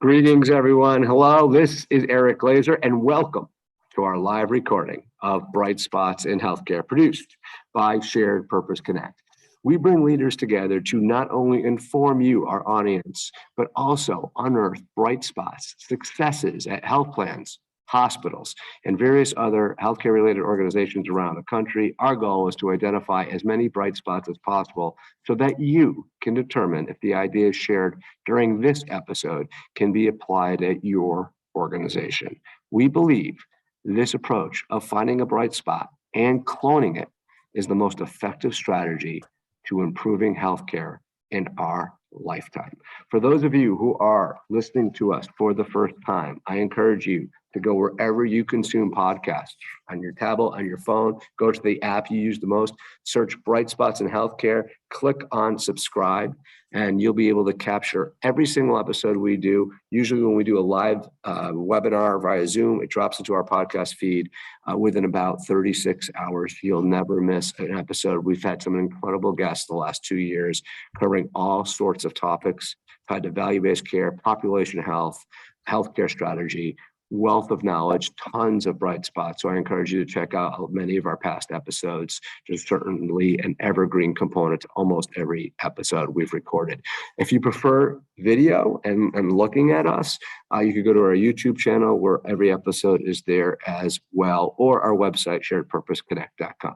Greetings, everyone. Hello, this is Eric Glazer, and welcome to our live recording of Bright Spots in Healthcare, produced by Shared Purpose Connect. We bring leaders together to not only inform you, our audience, but also unearth bright spots, successes at health plans, hospitals, and various other healthcare-related organizations around the country. Our goal is to identify as many bright spots as possible so that you can determine if the ideas shared during this episode can be applied at your organization. We believe this approach of finding a bright spot and cloning it is the most effective strategy to improving healthcare in our lifetime. For those of you who are listening to us for the first time, I encourage you to go wherever you consume podcasts, on your tablet, on your phone, go to the app you use the most, search Bright Spots in Healthcare, click on subscribe, and you'll be able to capture every single episode we do. Usually when we do a live webinar via Zoom, it drops into our podcast feed within about 36 hours. You'll never miss an episode. We've had some incredible guests the last 2 years covering all sorts of topics tied to value-based care, population health, healthcare strategy, wealth of knowledge, tons of bright spots. So I encourage you to check out many of our past episodes. There's certainly an evergreen component to almost every episode we've recorded. If you prefer video and looking at us, you could go to our YouTube channel where every episode is there as well, or our website, sharedpurposeconnect.com.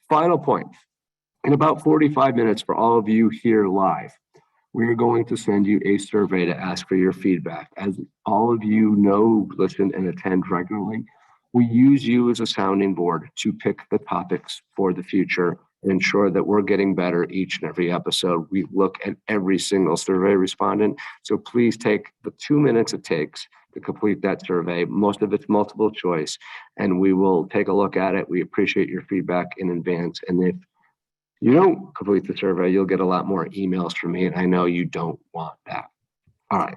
Final point, in about 45 minutes for all of you here live, we are going to send you a survey to ask for your feedback. As all of you know, listen, and attend regularly, we use you as a sounding board to pick the topics for the future and ensure that we're getting better each and every episode. We look at every single survey respondent. So please take the 2 minutes it takes to complete that survey. Most of it's multiple choice, and we will take a look at it. We appreciate your feedback in advance. And if you don't complete the survey, you'll get a lot more emails from me, and I know you don't want that. All right.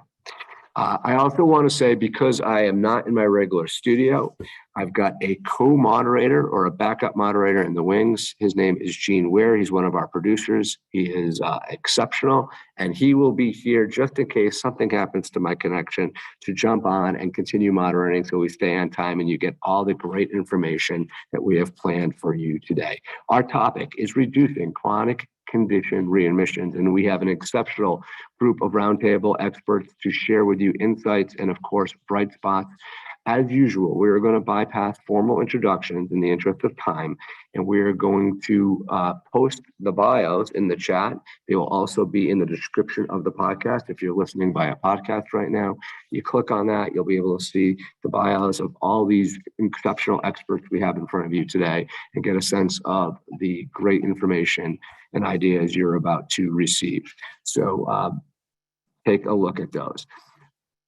I also want to say, because I am not in my regular studio, I've got a co-moderator or a backup moderator in the wings. His name is Gene Ware. He's one of our producers. He is exceptional, and he will be here just in case something happens to my connection to jump on and continue moderating so we stay on time and you get all the great information that we have planned for you today. Our topic is reducing chronic condition readmissions, and we have an exceptional group of roundtable experts to share with you insights and, of course, bright spots. As usual, we are going to bypass formal introductions in the interest of time, and we are going to post the bios in the chat. They will also be in the description of the podcast. If you're listening via podcast right now, you click on that, you'll be able to see the bios of all these exceptional experts we have in front of you today and get a sense of the great information and ideas you're about to receive. So take a look at those.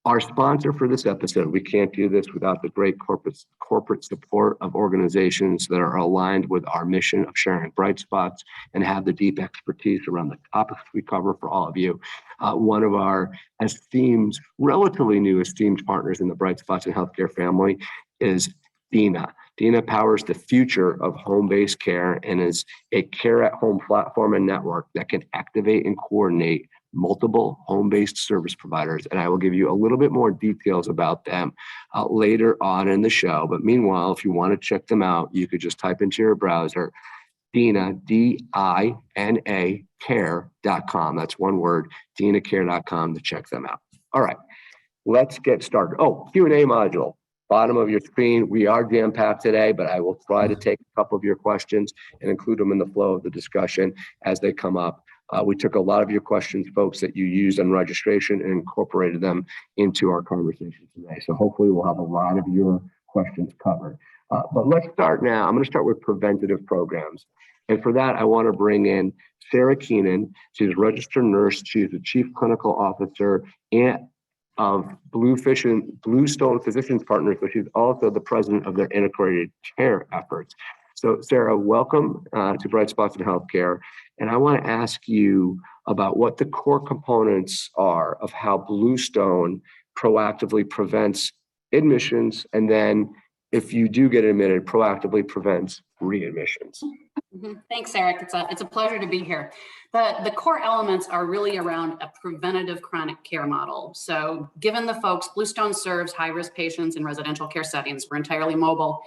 Our sponsor for this episode, we can't do this without the great corporate support of organizations that are aligned with our mission of sharing bright spots and have the deep expertise around the topics we cover for all of you. One of our esteemed, relatively new esteemed partners in the Bright Spots in Healthcare family is Dina. Dina powers the future of home-based care and is a care-at-home platform and network that can activate and coordinate multiple home-based service providers. And I will give you a little bit more details about them later on in the show. But meanwhile, if you want to check them out, you could just type into your browser, Dina, D-I-N-A, care.com. That's one word, dinacare.com to check them out. All right, let's get started. Oh, Q&A module. Bottom of your screen. We are jam-packed today, but I will try to take a couple of your questions and include them in the flow of the discussion as they come up. We took a lot of your questions, folks, that you used on registration and incorporated them into our conversation today. So hopefully we'll have a lot of your questions covered. But let's start now. I'm going to start with preventative programs. And for that, I want to bring in Sarah Keenan. She's a registered nurse. She's the Chief Clinical Officer of Bluestone Physician Services, but she's also the president of their integrated care efforts. So Sarah, welcome to Bright Spots in Healthcare. And I want to ask you about what the core components are of how Bluestone proactively prevents admissions, and then if you do get admitted, proactively prevents readmissions. Thanks, Eric. It's a pleasure to be here. The core elements are really around a preventative chronic care model. So given the folks, Bluestone serves high-risk patients in residential care settings. We're entirely mobile.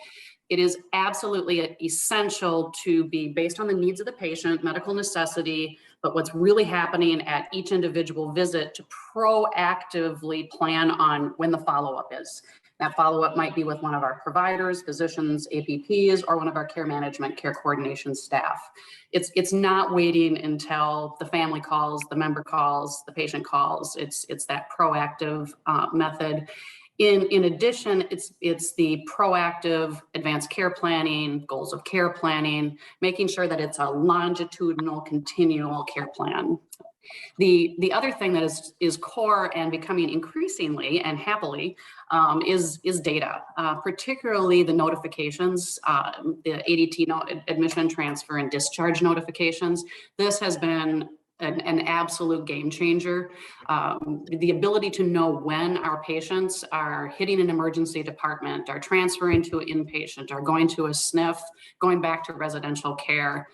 It is absolutely essential to be based on the needs of the patient, medical necessity, but what's really happening at each individual visit to proactively plan on when the follow-up is. That follow-up might be with one of our providers, physicians, APPs, or one of our care management, care coordination staff. It's not waiting until the family calls, the member calls, the patient calls. It's that proactive method. In addition, it's the proactive advanced care planning, goals of care planning, making sure that it's a longitudinal, continual care plan. The other thing that is core and becoming increasingly and happily is data, particularly the notifications, the ADT admission, transfer, and discharge notifications. This has been an absolute game changer. The ability to know when our patients are hitting an emergency department, are transferring to an inpatient, are going to a SNF, going back to residential care,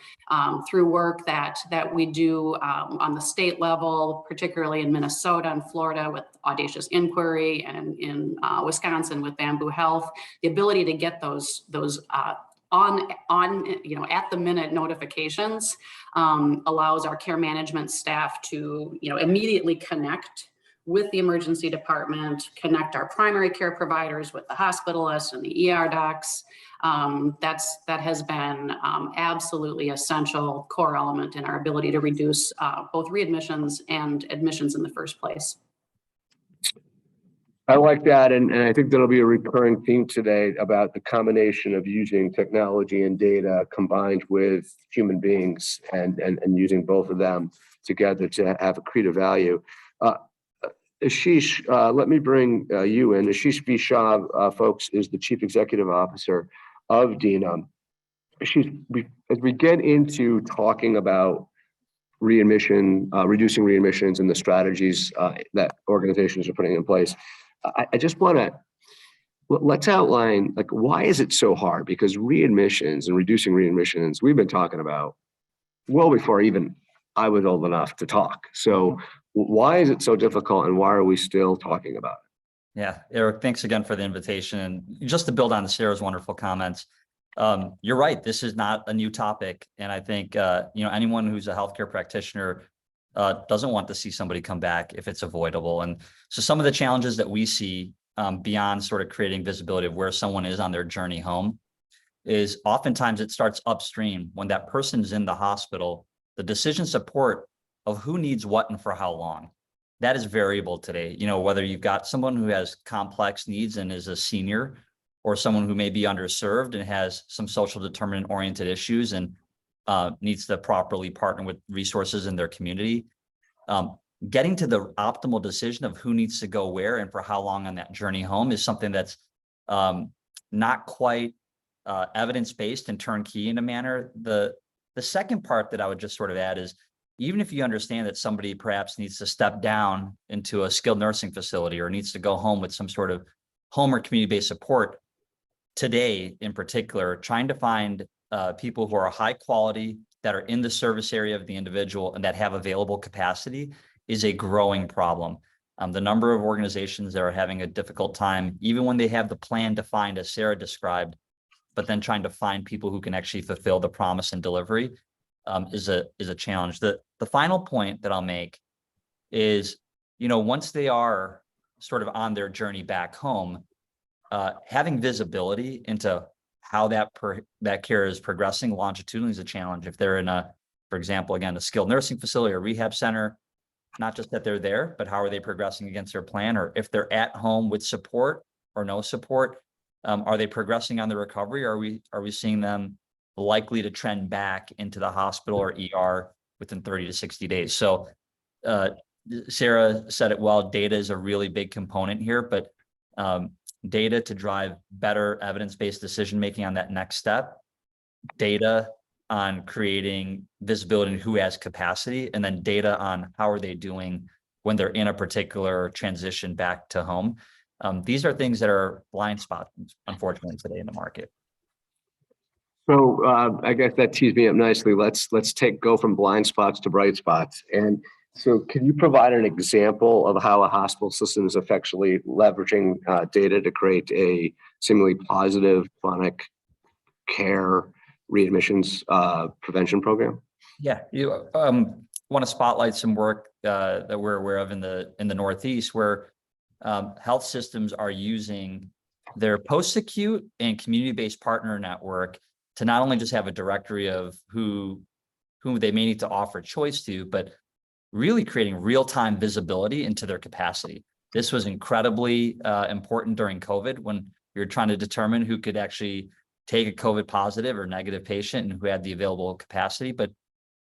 through work that we do on the state level, particularly in Minnesota and Florida with Audacious Inquiry, and in Wisconsin with Bamboo Health. The ability to get those on at the minute notifications allows our care management staff to immediately connect with the emergency department, connect our primary care providers with the hospitalists and the ER docs. That has been absolutely essential core element in our ability to reduce both readmissions and admissions in the first place. I like that, and I think that'll be a recurring theme today about the combination of using technology and data combined with human beings and using both of them together to have accretive value. Ashish, let me bring you in. Ashish V. Shah, folks, is the Chief Executive Officer of Dina. Ashish, as we get into talking about readmission, reducing readmissions and the strategies that organizations are putting in place, I just want to, let's outline, like, why is it so hard? Because readmissions and reducing readmissions, we've been talking about well before even I was old enough to talk. So why is it so difficult, and why are we still talking about it? Yeah, Eric, thanks again for the invitation. And just to build on Sarah's wonderful comments, you're right, this is not a new topic. And I think, anyone who's a healthcare practitioner doesn't want to see somebody come back if it's avoidable. And so some of the challenges that we see beyond sort of creating visibility of where someone is on their journey home is oftentimes it starts upstream when that person's in the hospital. The decision support of who needs what and for how long, that is variable today. Whether you've got someone who has complex needs and is a senior, or someone who may be underserved and has some social determinant oriented issues and needs to properly partner with resources in their community. Getting to the optimal decision of who needs to go where and for how long on that journey home is something that's not quite evidence-based and turnkey in a manner. The second part that I would just sort of add is, even if you understand that somebody perhaps needs to step down into a skilled nursing facility or needs to go home with some sort of home or community-based support, today in particular, trying to find people who are high quality, that are in the service area of the individual and that have available capacity is a growing problem. The number of organizations that are having a difficult time, even when they have the plan defined as Sarah described, but then trying to find people who can actually fulfill the promise and delivery is a challenge. The final point that I'll make is, once they are sort of on their journey back home, having visibility into how that care is progressing longitudinally is a challenge. If they're in for example, again, a skilled nursing facility or rehab center, not just that they're there, but how are they progressing against their plan? Or if they're at home with support or no support, are they progressing on the recovery? Are we seeing them likely to trend back into the hospital or ER within 30 to 60 days? So Sarah said it well, data is a really big component here, but data to drive better evidence-based decision-making on that next step, data on creating visibility in who has capacity, and then data on how are they doing when they're in a particular transition back to home. These are things that are blind spots, unfortunately, today in the market. So I guess that tees me up nicely. Let's go from blind spots to bright spots. And so can you provide an example of how a hospital system is effectively leveraging data to create a seemingly positive chronic care readmissions prevention program? Yeah, you want to spotlight some work that we're aware of in the Northeast, where health systems are using their post-acute and community-based partner network to not only just have a directory of who they may need to offer choice to, but really creating real-time visibility into their capacity. This was incredibly important during COVID, when we were trying to determine who could actually take a COVID positive or negative patient and who had the available capacity. But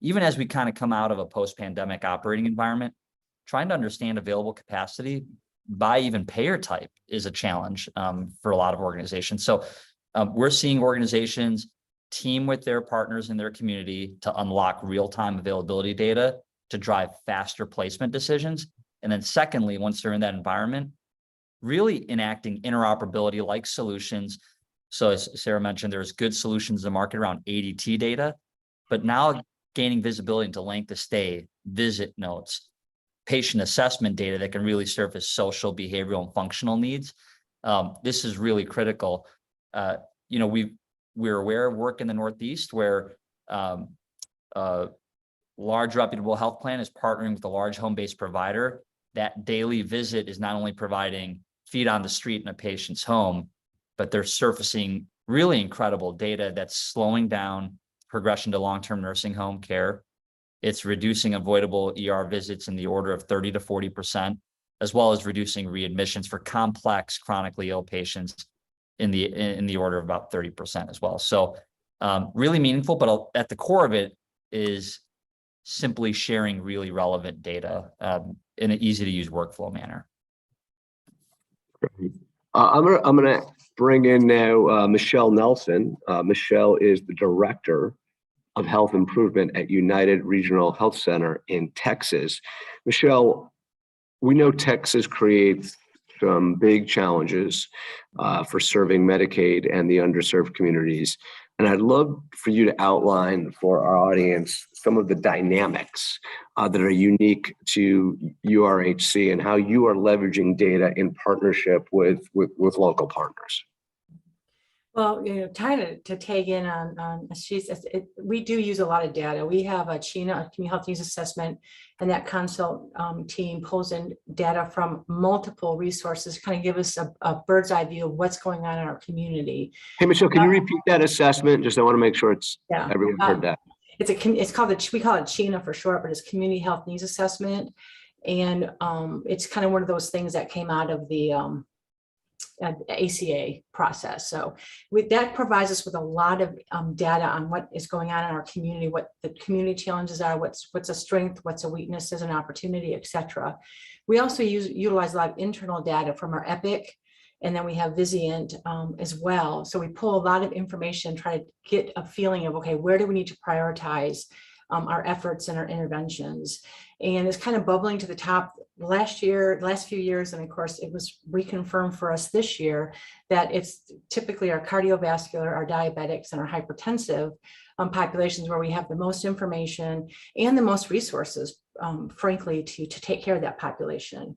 even as we kind of come out of a post-pandemic operating environment, trying to understand available capacity by even payer type is a challenge for a lot of organizations. So we're seeing organizations team with their partners in their community to unlock real-time availability data to drive faster placement decisions. And then secondly, once they're in that environment, really enacting interoperability like solutions. So as Sarah mentioned, there's good solutions in the market around ADT data, but now gaining visibility into length of stay, visit notes, patient assessment data that can really surface social, behavioral, and functional needs. This is really critical. We're aware of work in the Northeast where large reputable health plan is partnering with a large home-based provider. That daily visit is not only providing feet on the street in a patient's home, but they're surfacing really incredible data that's slowing down progression to long-term nursing home care. It's reducing avoidable ER visits in the order of 30 to 40%, as well as reducing readmissions for complex chronically ill patients in the order of about 30% as well. So really meaningful, but at the core of it is simply sharing really relevant data in an easy to use workflow manner. I'm gonna bring in now Michelle Nelson. Michelle is the Director of Health Improvement at United Regional Health Center in Texas. Michelle, we know Texas creates some big challenges for serving Medicaid and the underserved communities. And I'd love for you to outline for our audience some of the dynamics that are unique to URHC and how you are leveraging data in partnership with local partners. Well, kind to tag in on we do use a lot of data. We have a CHINA, a Community Health Needs Assessment, and that consult team pulls in data from multiple resources, kind of give us a bird's eye view of what's going on in our community. Hey, Michelle, can you repeat that assessment? Just I want to make sure everyone heard that. We call it CHINA for short, but it's Community Health Needs Assessment, and it's kind of one of those things that came out of the ACA process. So that provides us with a lot of data on what is going on in our community, what the community challenges are, what's a strength, what's a weakness, is an opportunity, etc. We also utilize a lot of internal data from our Epic, and then we have Vizient as well. So we pull a lot of information, try to get a feeling of, okay, where do we need to prioritize our efforts and our interventions. And it's kind of bubbling to the top last few years. And of course, it was reconfirmed for us this year that it's typically our cardiovascular, our diabetics, and our hypertensive populations where we have the most information and the most resources, frankly, to take care of that population.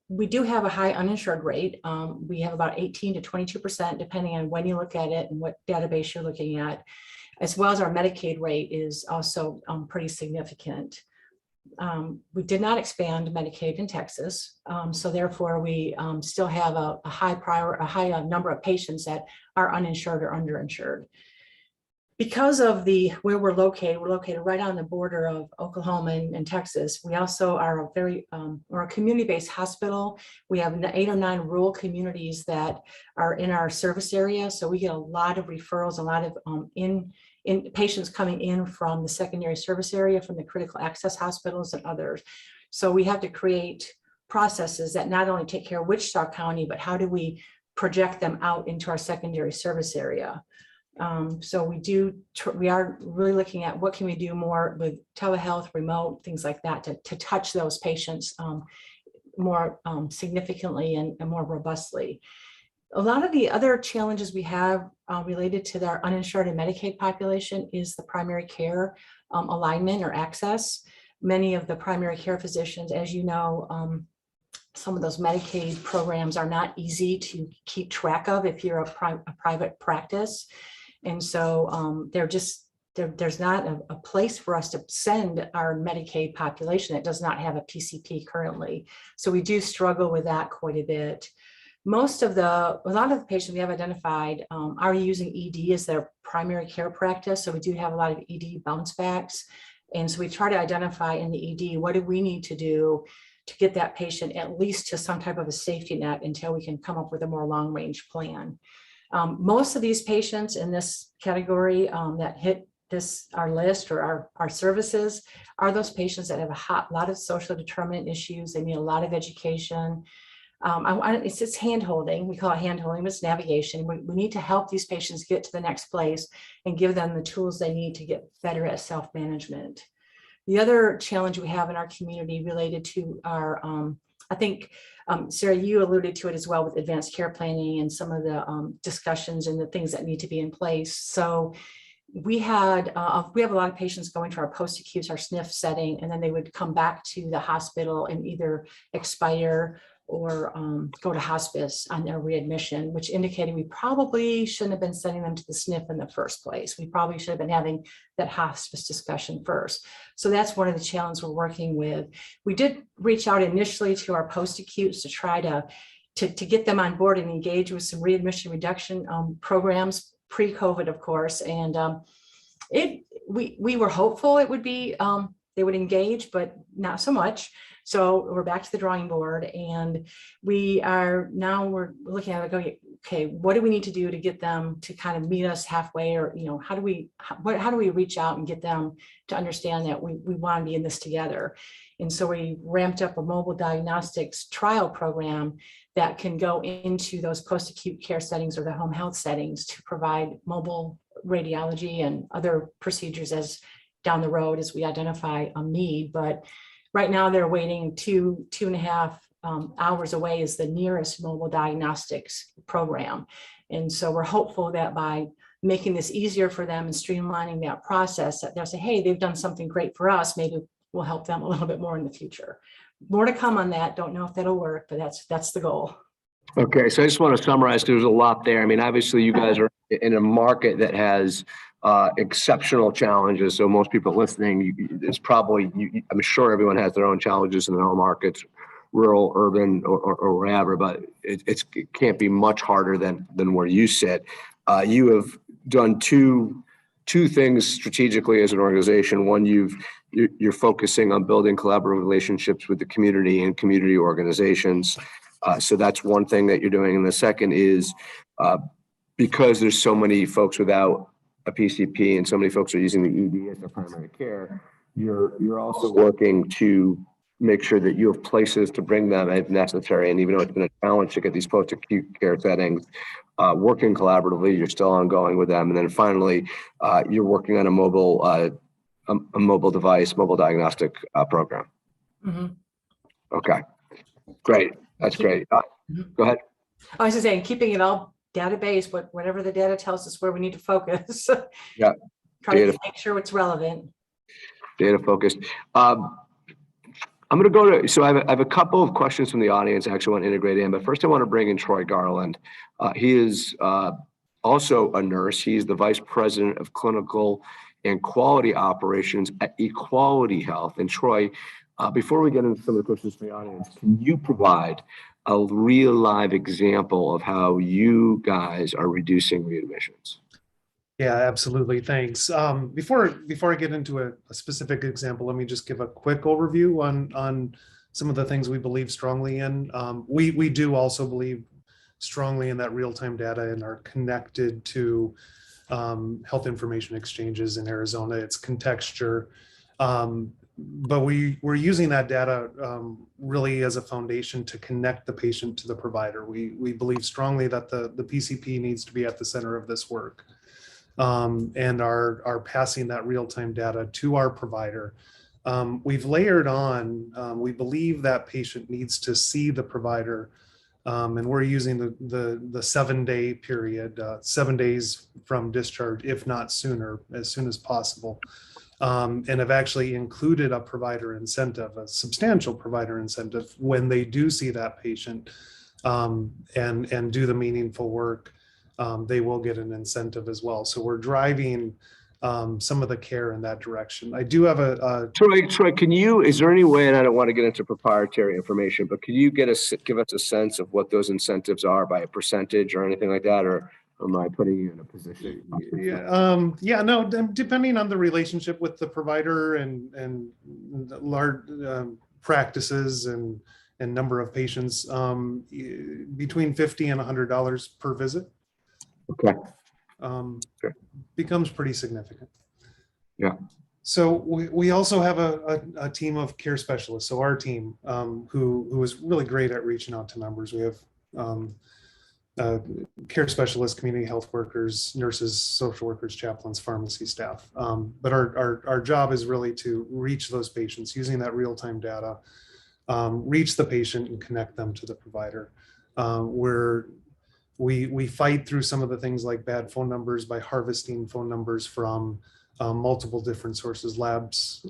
We do have a high uninsured rate. We have about 18 to 22%, depending on when you look at it and what database you're looking at, as well as our Medicaid rate is also pretty significant. We did not expand Medicaid in Texas, so therefore we still have a high number of patients that are uninsured or underinsured. Because of where we're located right on the border of Oklahoma and Texas. We also are we're a community-based hospital. We have 8 or 9 rural communities that are in our service area, so we get a lot of referrals, a lot of patients coming in from the secondary service area, from the critical access hospitals and others. So we have to create processes that not only take care of Wichita County, but how do we project them out into our secondary service area. So we are really looking at what can we do more with telehealth, remote, things like that to touch those patients more significantly and more robustly. A lot of the other challenges we have related to our uninsured and Medicaid population is the primary care alignment or access. Many of the primary care physicians, as you know, some of those Medicaid programs are not easy to keep track of if you're a private practice. And so there's not a place for us to send our Medicaid population that does not have a PCP currently. So we do struggle with that quite a bit. A lot of the patients we have identified are using ED as their primary care practice. So we do have a lot of ED bounce backs. And so we try to identify in the ED, what do we need to do to get that patient at least to some type of a safety net until we can come up with a more long range plan. Most of these patients in this category that hit our list or our services are those patients that have a lot of social determinant issues. They need a lot of education. It's hand holding. We call it hand holding, but it's navigation. We need to help these patients get to the next place and give them the tools they need to get better at self-management. The other challenge we have in our community related to our, I think, Sarah, you alluded to it as well with advanced care planning and some of the discussions and the things that need to be in place. So we have a lot of patients going to our post-acute, our SNF setting, and then they would come back to the hospital and either expire or go to hospice on their readmission, which indicated we probably shouldn't have been sending them to the SNF in the first place. We probably should have been having that hospice discussion first. So that's one of the challenges we're working with. We did reach out initially to our post-acutes to try to get them on board and engage with some readmission reduction programs pre-COVID, of course. And we were hopeful it would be, they would engage, but not so much. So we're back to the drawing board, and we're looking at it going, okay, what do we need to do to get them to kind of meet us halfway, or how do we reach out and get them to understand that we want to be in this together? And so we ramped up a mobile diagnostics trial program that can go into those post-acute care settings or the home health settings to provide mobile radiology and other procedures as down the road as we identify a need. But right now they're waiting 2.5 hours away is the nearest mobile diagnostics program. And so we're hopeful that by making this easier for them and streamlining that process, that they'll say, hey, they've done something great for us. Maybe we'll help them a little bit more in the future. More to come on that. Don't know if that'll work, but that's the goal. Okay, so I just want to summarize, there's a lot there. I mean, obviously you guys are in a market that has exceptional challenges. So most people listening, it's probably, I'm sure everyone has their own challenges in their own markets, rural, urban, or wherever, but it can't be much harder than where you sit. You have done two things strategically as an organization. One, you're focusing on building collaborative relationships with the community and community organizations. So that's one thing that you're doing. And the second is because there's so many folks without a PCP and so many folks are using the ED as their primary care, you're also working to make sure that you have places to bring them if necessary. And even though it's been a challenge to get these post-acute care settings, working collaboratively, you're still ongoing with them. And then finally, you're working on a mobile device, mobile diagnostic program. Mm-hmm. Okay, great. That's great. Go ahead. I was just saying, keeping it all database, whatever the data tells us where we need to focus. Yeah. Try to make sure it's relevant. Data focused. I'm going to go to, so I have a couple of questions from the audience I actually want to integrate in, but first I want to bring in Troy Garland. He is also a nurse. He's the Vice President of Clinical and Quality Operations at Equality Health. And Troy, before we get into some of the questions from the audience, can you provide a real live example of how you guys are reducing readmissions? Yeah, absolutely. Thanks. Before I get into a specific example, let me just give a quick overview on some of the things we believe strongly in. We do also believe strongly in that real-time data and are connected to health information exchanges in Arizona. It's contexture. But we're using that data really as a foundation to connect the patient to the provider. We believe strongly that the PCP needs to be at the center of this work, and are passing that real-time data to our provider. We've layered on, we believe that patient needs to see the provider And we're using the 7-day period, 7 days from discharge, if not sooner, as soon as possible. And have actually included a provider incentive, a substantial provider incentive, when they do see that patient and do the meaningful work. They will get an incentive as well. So we're driving some of the care in that direction. I do have Troy, is there any way, and I don't want to get into proprietary information, but can you give us a sense of what those incentives are by a percentage or anything like that? Or am I putting you in a position? No, depending on the relationship with the provider and large practices and number of patients, between $50 and $100 per visit. Okay. Becomes pretty significant. Yeah. So we also have a team of care specialists. So our team, who is really great at reaching out to members. We have care specialists, community health workers, nurses, social workers, chaplains, pharmacy staff. But our job is really to reach those patients using that real-time data, reach the patient and connect them to the provider. We fight through some of the things like bad phone numbers by harvesting phone numbers from multiple different sources, labs,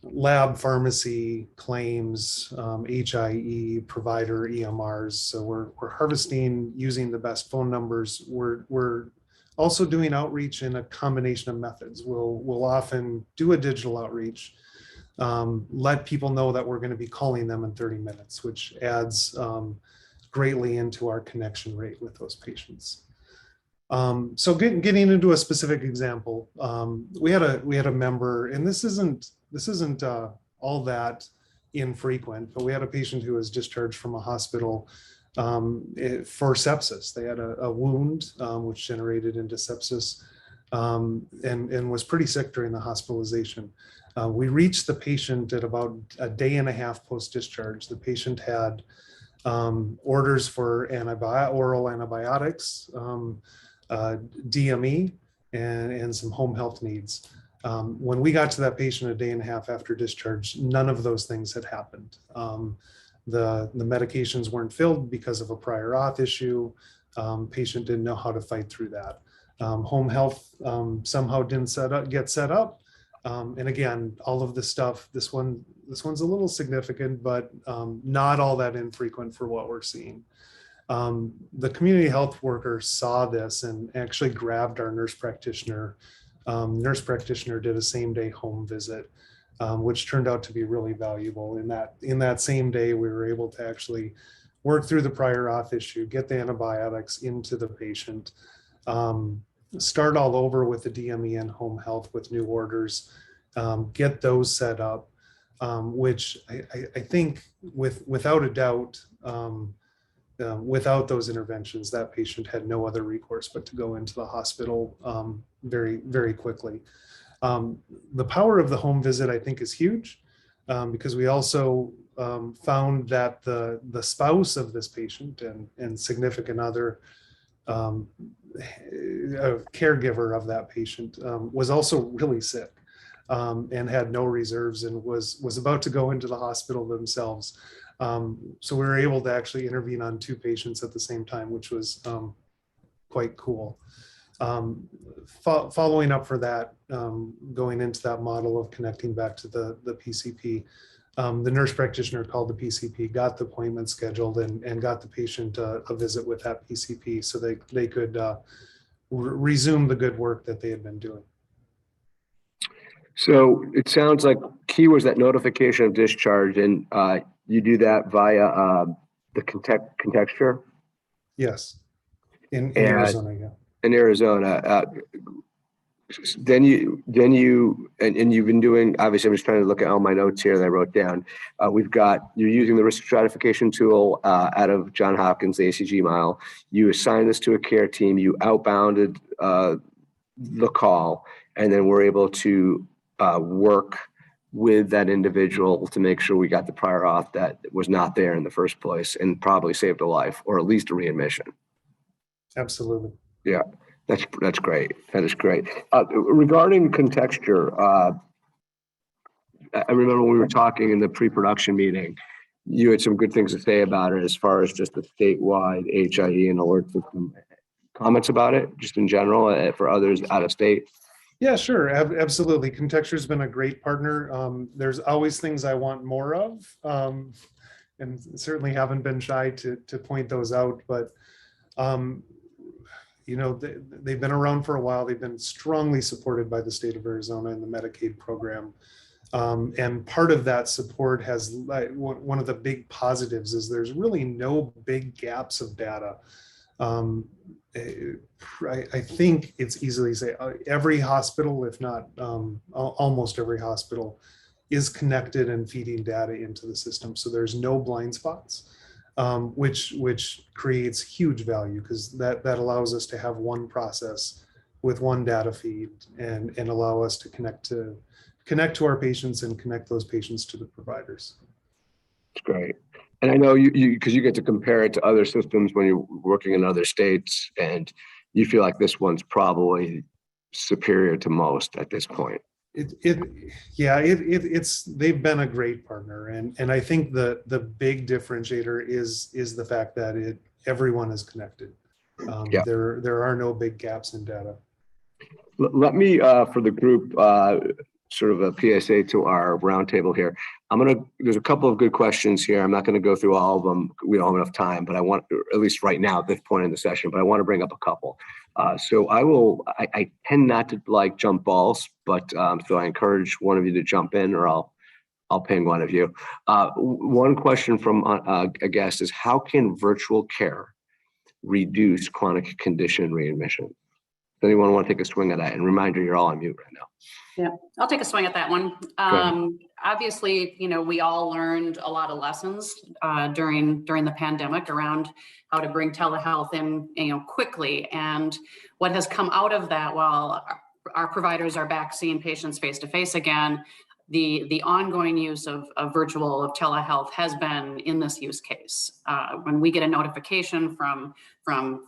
lab, pharmacy, claims, HIE, provider, EMRs. So we're harvesting using the best phone numbers. We're also doing outreach in a combination of methods. We'll often do a digital outreach, let people know that we're going to be calling them in 30 minutes, which adds greatly into our connection rate with those patients. So getting into a specific example, we had a member, and this isn't all that infrequent, but we had a patient who was discharged from a hospital for sepsis. They had a wound which generated into sepsis, and was pretty sick during the hospitalization. We reached the patient at about a day and a half post-discharge. The patient had orders for oral antibiotics, DME, and some home health needs. When we got to that patient a day and a half after discharge, none of those things had happened. The medications weren't filled because of a prior auth issue. Patient didn't know how to fight through that. Home health somehow didn't get set up. And again, all of this stuff, this one's a little significant, but not all that infrequent for what we're seeing. The community health worker saw this and actually grabbed our nurse practitioner. Nurse practitioner did a same-day home visit, which turned out to be really valuable. In that same day, we were able to actually work through the prior auth issue, get the antibiotics into the patient, start all over with the DME and home health with new orders, get those set up, which I think without a doubt, without those interventions, that patient had no other recourse but to go into the hospital very, very quickly. The power of the home visit, I think, is huge, because we also found that the spouse of this patient and significant other, a caregiver of that patient, was also really sick and had no reserves and was about to go into the hospital themselves. So we were able to actually intervene on 2 patients at the same time, which was quite cool. Following up for that, going into that model of connecting back to the PCP, the nurse practitioner called the PCP, got the appointment scheduled, and got the patient a visit with that PCP so they could resume the good work that they had been doing. So it sounds like key was that notification of discharge, and you do that via the contexture? Yes, in Arizona, yeah. In Arizona. Then you've been doing, obviously I'm just trying to look at all my notes here that I wrote down. You're using the risk stratification tool out of Johns Hopkins, the ACG Mile. You assigned this to a care team, you outbounded the call, and then we're able to work with that individual to make sure we got the prior auth that was not there in the first place and probably saved a life or at least a readmission. Absolutely. Yeah, that's great. That is great. Regarding contexture, I remember when we were talking in the pre-production meeting, you had some good things to say about it as far as just the statewide HIE and alert system. Comments about it, just in general, for others out of state? Yeah, sure. Absolutely. Contexture's been a great partner. There's always things I want more of, and certainly haven't been shy to point those out. But you know, they've been around for a while. They've been strongly supported by the state of Arizona and the Medicaid program. And part of that support has, one of the big positives is there's really no big gaps of data. I think it's easily say every hospital, if not almost every hospital, is connected and feeding data into the system. So there's no blind spots, which creates huge value, because that allows us to have one process with one data feed and allow us to connect to our patients and connect those patients to the providers. It's great. And I know you because you get to compare it to other systems when you're working in other states, and you feel like this one's probably superior to most at this point. It's they've been a great partner, and I think the big differentiator is the fact that everyone is connected. There are no big gaps in data. Let me for the group sort of a PSA to our roundtable here. There's a couple of good questions here. I'm not going to go through all of them. We don't have enough time, but I want, at least right now at this point in the session, but I want to bring up a couple. So I tend not to like jump balls, but so I encourage one of you to jump in, or I'll ping one of you. One question from a guest is, how can virtual care reduce chronic condition readmission? Does anyone want to take a swing at that? And reminder, you're all on mute right now. Yeah, I'll take a swing at that one. Obviously, you know, we all learned a lot of lessons during the pandemic around how to bring telehealth in, you know, quickly. And what has come out of that, while our providers are back seeing patients face to face again, the ongoing use of telehealth has been in this use case. When we get a notification from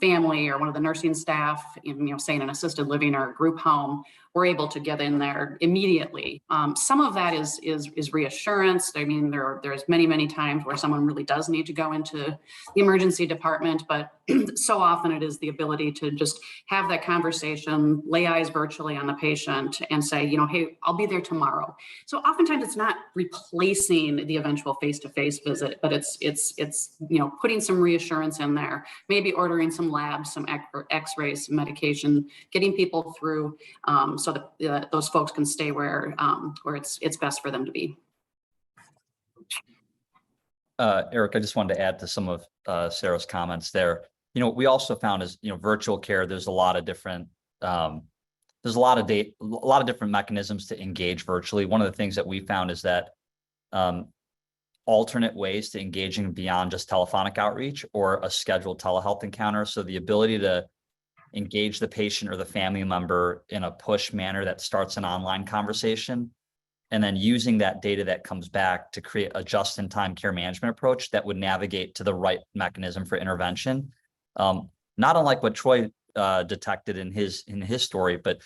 family or one of the nursing staff, you know, saying an assisted living or a group home, we're able to get in there immediately. Some of that is reassurance. I mean, there's many times where someone really does need to go into the emergency department, but so often it is the ability to just have that conversation, lay eyes virtually on the patient and say, you know, hey, I'll be there tomorrow. So oftentimes it's not replacing the eventual face-to-face visit, but it's you know, putting some reassurance in there, maybe ordering some labs, some x-rays, some medication, getting people through so that those folks can stay where it's best for them to be. Eric, I just wanted to add to some of Sarah's comments there. You know, we also found is, you know, virtual care, there's a lot of different, there's a lot of different mechanisms to engage virtually. One of the things that we found is that alternate ways to engaging beyond just telephonic outreach or a scheduled telehealth encounter. So the ability to engage the patient or the family member in a push manner that starts an online conversation, and then using that data that comes back to create a just-in-time care management approach that would navigate to the right mechanism for intervention. Not unlike what Troy detected in his story, but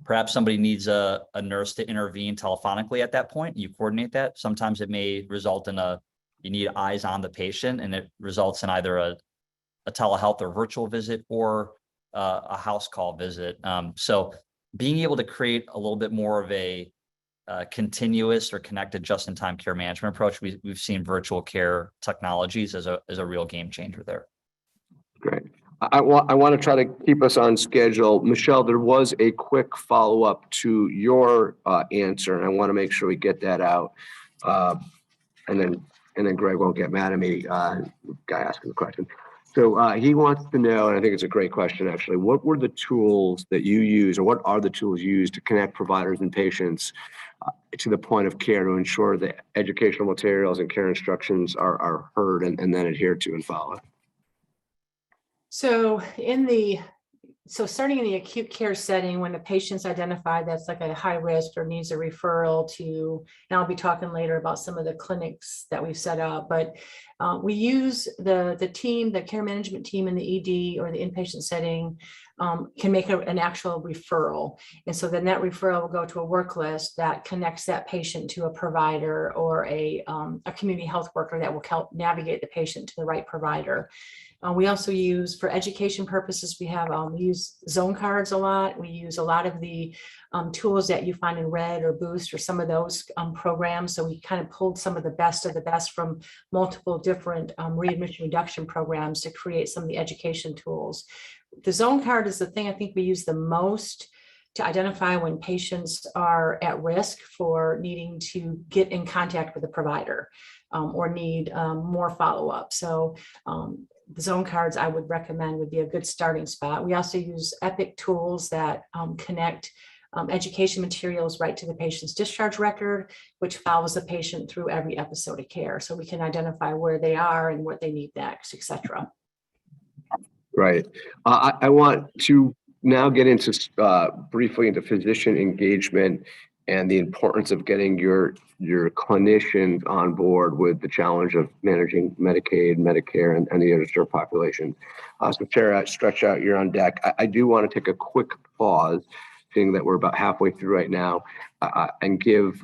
perhaps somebody needs a nurse to intervene telephonically at that point. You coordinate that. Sometimes it may result in you need eyes on the patient, and it results in either a telehealth or virtual visit or a house call visit. So being able to create a little bit more of a continuous or connected just-in-time care management approach, we've seen virtual care technologies as a real game changer there. Great. I want to try to keep us on schedule. Michelle, there was a quick follow-up to your answer, and I want to make sure we get that out. And then Greg won't get mad at me, guy asking the question. So he wants to know, and I think it's a great question actually, what were the tools that you use, or what are the tools used to connect providers and patients to the point of care to ensure that educational materials and care instructions are heard and then adhered to and followed? So in the So starting in the acute care setting, when the patient's identified that's like a high risk or needs a referral to, and I'll be talking later about some of the clinics that we've set up, but we use the team, the care management team in the ED or the inpatient setting can make an actual referral. And so then that referral will go to a work list that connects that patient to a provider or a community health worker that will help navigate the patient to the right provider. We also use, for education purposes, we use zone cards a lot. We use a lot of the tools that you find in Red or Boost or some of those programs. So we kind of pulled some of the best from multiple different readmission reduction programs to create some of the education tools. The zone card is the thing I think we use the most to identify when patients are at risk for needing to get in contact with a provider or need more follow-up. So the zone cards I would recommend would be a good starting spot. We also use Epic tools that connect education materials right to the patient's discharge record, which follows the patient through every episode of care. So we can identify where they are and what they need next, et cetera. Right. I want to now get into briefly into physician engagement and the importance of getting your clinicians on board with the challenge of managing Medicaid, Medicare, and the underserved population. So Tara, stretch out, you're on deck. I do want to take a quick pause, seeing that we're about halfway through right now, and give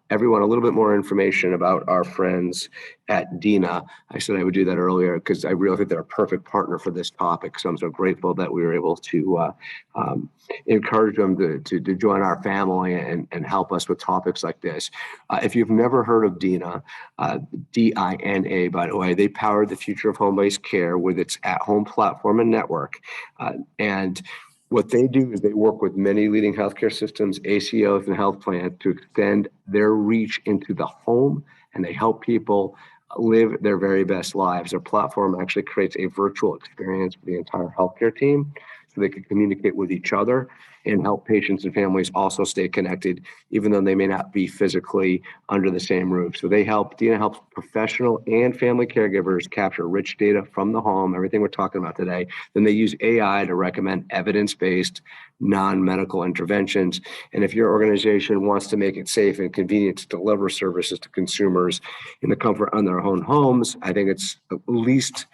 everyone a little bit more information about our friends at Dina. I said I would do that earlier because I really think they're a perfect partner for this topic. So I'm so grateful that we were able to encourage them to join our family and help us with topics like this. If you've never heard of Dina, DINA, by the way, they power the future of home-based care with its at-home platform and network. And what they do is they work with many leading healthcare systems, ACOs, and health plans to extend their reach into the home, and they help people live their very best lives. Their platform actually creates a virtual experience for the entire healthcare team so they can communicate with each other and help patients and families also stay connected, even though they may not be physically under the same roof. So Dina helps professional and family caregivers capture rich data from the home, everything we're talking about today. Then they use AI to recommend evidence-based non-medical interventions. And if your organization wants to make it safe and convenient to deliver services to consumers in the comfort of their own homes, I think it's at least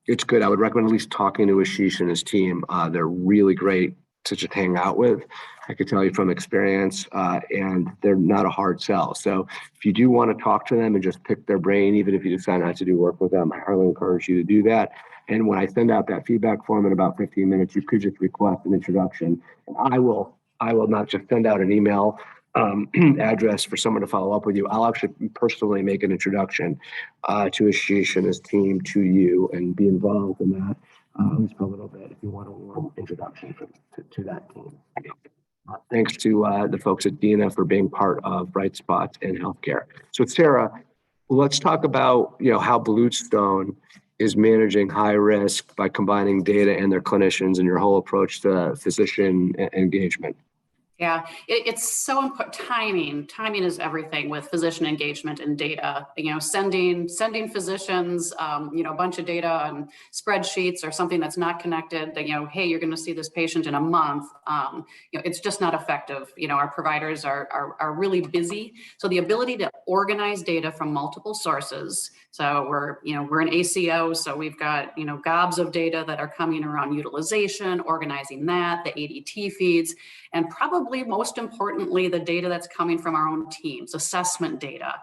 it's good. I would recommend at least talking to Ashish and his team. They're really great to just hang out with. I could tell you from experience, and they're not a hard sell. So if you do want to talk to them and just pick their brain, even if you decide not to do work with them, I highly encourage you to do that. And when I send out that feedback form in about 15 minutes, you could just request an introduction. And I will not just send out an email address for someone to follow up with you. I'll actually personally make an introduction to Ashish and his team to you and be involved in that at least for a little bit if you want a warm introduction to that team. Thanks to the folks at Dina for being part of Bright Spots in Healthcare. So Sarah, let's talk about how Bluestone is managing high risk by combining data and their clinicians and your whole approach to physician engagement. Yeah, it's so important. Timing is everything with physician engagement and data. Sending physicians, a bunch of data on spreadsheets or something that's not connected. Hey, you're going to see this patient in a month. It's just not effective. Our providers are really busy. So the ability to organize data from multiple sources. So we're an ACO, so we've got gobs of data that are coming around utilization, organizing that, the ADT feeds, and probably most importantly, the data that's coming from our own teams, assessment data,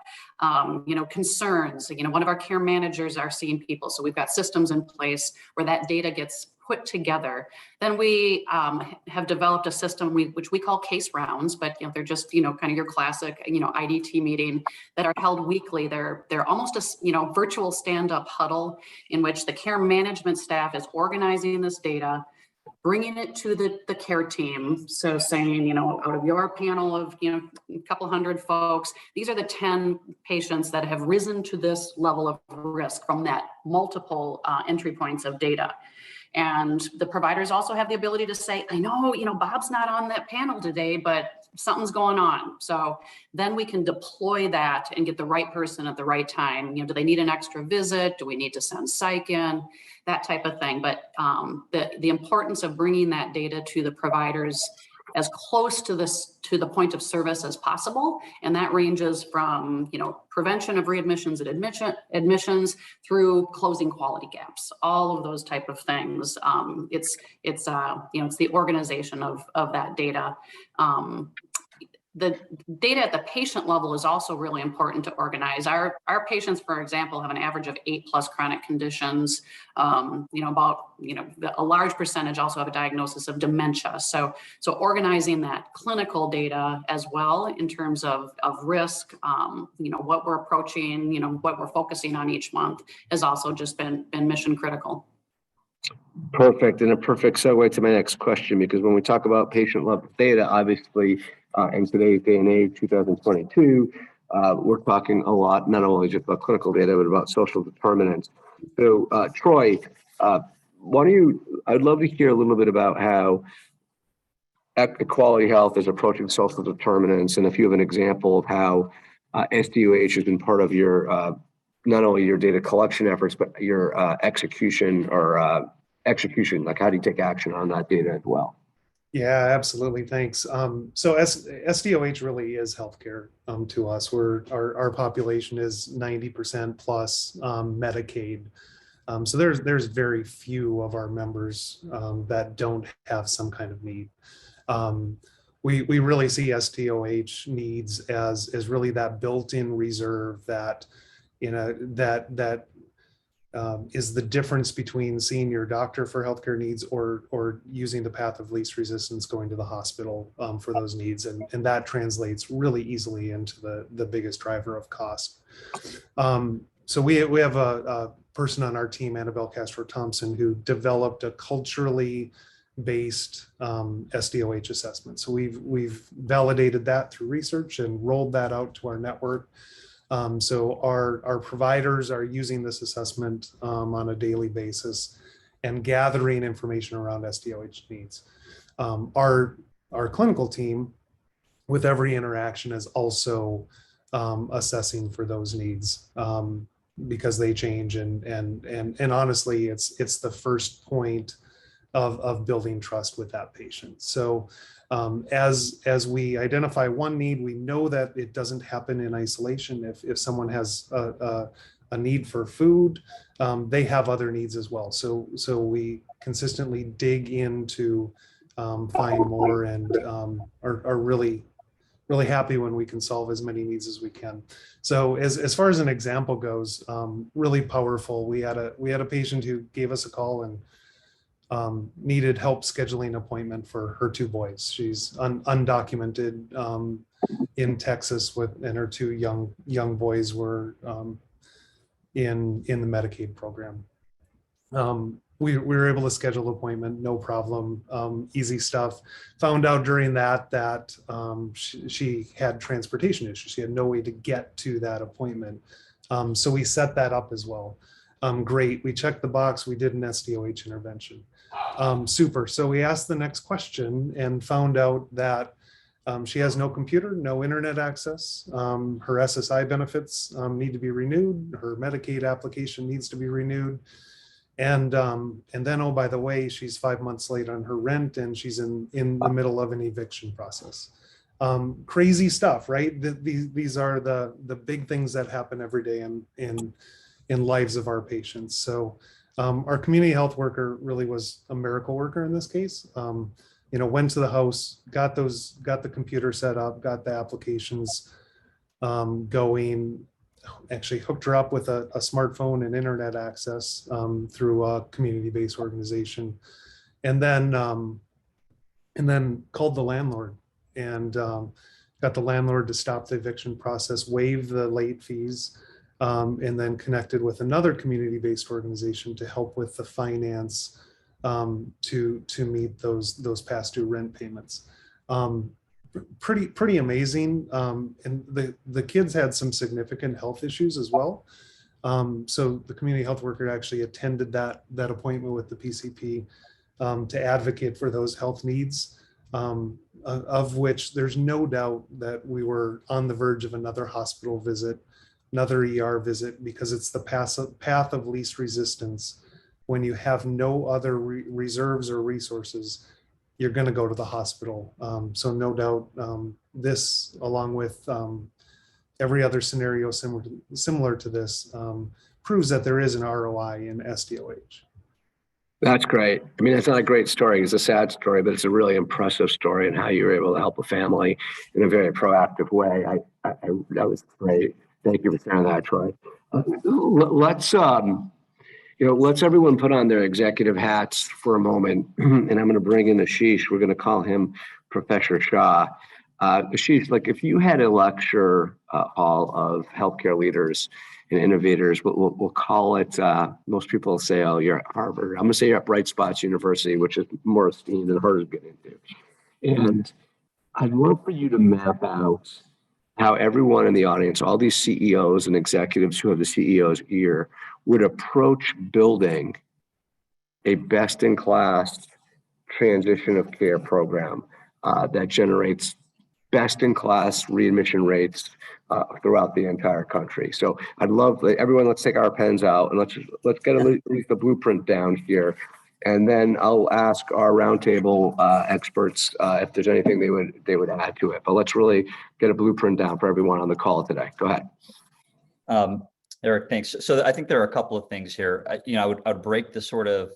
concerns. One of our care managers are seeing people, so we've got systems in place where that data gets put together. Then we have developed a system which we call case rounds, but they're just kind of your classic IDT meeting that are held weekly. They're almost a virtual stand-up huddle in which the care management staff is organizing this data, bringing it to the care team. So saying, out of your panel of, a couple hundred folks, these are the 10 patients that have risen to this level of risk from that multiple entry points of data. And the providers also have the ability to say, I know, Bob's not on that panel today, but something's going on. So then we can deploy that and get the right person at the right time. Do they need an extra visit? Do we need to send psych in? That type of thing. But the importance of bringing that data to the providers as close to the point of service as possible. And that ranges from, prevention of readmissions and admissions through closing quality gaps, all of those type of things. It's the organization of that data. The data at the patient level is also really important to organize. Our patients, for example, have an average of 8+ chronic conditions. A large percentage also have a diagnosis of dementia. So organizing that clinical data as well in terms of risk, what we're approaching, what we're focusing on each month has also just been mission critical. Perfect. And a perfect segue to my next question, because when we talk about patient level data, obviously, in today's day and age, 2022, we're talking a lot, not only just about clinical data, but about social determinants. So, Troy, I'd love to hear a little bit about how Equality Health is approaching social determinants, and if you have an example of how SDOH has been part of your, not only your data collection efforts, but your execution, like how do you take action on that data as well? Yeah, absolutely. Thanks. So SDOH really is healthcare to us. Our population is 90% plus Medicaid. So there's very few of our members that don't have some kind of need. We really see SDOH needs as really that built-in reserve that is the difference between seeing your doctor for healthcare needs or using the path of least resistance, going to the hospital for those needs. And that translates really easily into the biggest driver of cost. So we have a person on our team, Annabelle Castro-Thompson, who developed a culturally based SDOH assessment. So we've validated that through research and rolled that out to our network. So our providers are using this assessment on a daily basis and gathering information around SDOH needs. Our clinical team, with every interaction, is also assessing for those needs because they change, and honestly, it's the first point of building trust with that patient. So as we identify one need, we know that it doesn't happen in isolation. If someone has a need for food, they have other needs as well. So we consistently dig in to find more, and are really happy when we can solve as many needs as we can. So as far as an example goes, really powerful. We had a patient who gave us a call and needed help scheduling an appointment for her 2 boys. She's undocumented in Texas and her 2 young boys were in the Medicaid program. We were able to schedule an appointment, no problem, easy stuff. Found out during that she had transportation issues. She had no way to get to that appointment. So we set that up as well. Great, we checked the box, we did an SDOH intervention. Super. So we asked the next question and found out that she has no computer, no internet access. Her SSI benefits need to be renewed. Her Medicaid application needs to be renewed. And then, oh, by the way, she's 5 months late on her rent, and she's in the middle of an eviction process. Crazy stuff, right? These are the big things that happen every day in lives of our patients. So our community health worker really was a miracle worker in this case. Went to the house, got the computer set up, got the applications going, actually hooked her up with a smartphone and internet access through a community-based organization, and then called the landlord and got the landlord to stop the eviction process, waive the late fees, and then connected with another community-based organization to help with the finance to meet those past due rent payments. Pretty amazing. And the kids had some significant health issues as well. So the community health worker actually attended that appointment with the PCP to advocate for those health needs. of which there's no doubt that we were on the verge of another hospital visit, another ER visit, because it's the path of least resistance. When you have no other reserves or resources, you're going to go to the hospital. So no doubt this, along with every other scenario similar to this, proves that there is an ROI in SDOH. That's great. I mean, it's not a great story. It's a sad story, but it's a really impressive story and how you were able to help a family in a very proactive way. That was great. Thank you for sharing that, Troy. Let's everyone put on their executive hats for a moment, and I'm going to bring in Ashish. We're going to call him Professor Shah. Ashish, like if you had a lecture hall of healthcare leaders and innovators, we'll call it, most people will say, oh, you're at Harvard. I'm going to say you're at Bright Spots University, which is more esteemed and harder to get into. And I'd love for you to map out how everyone in the audience, all these CEOs and executives who have the CEO's ear, would approach building a best-in-class transition of care program that generates best-in-class readmission rates throughout the entire country. So I'd love everyone. Let's take our pens out and let's get at least the blueprint down here, and then I'll ask our roundtable experts if there's anything they would add to it. But let's really get a blueprint down for everyone on the call today. Go ahead. Eric, thanks. So I think there are a couple of things here. I would break the sort of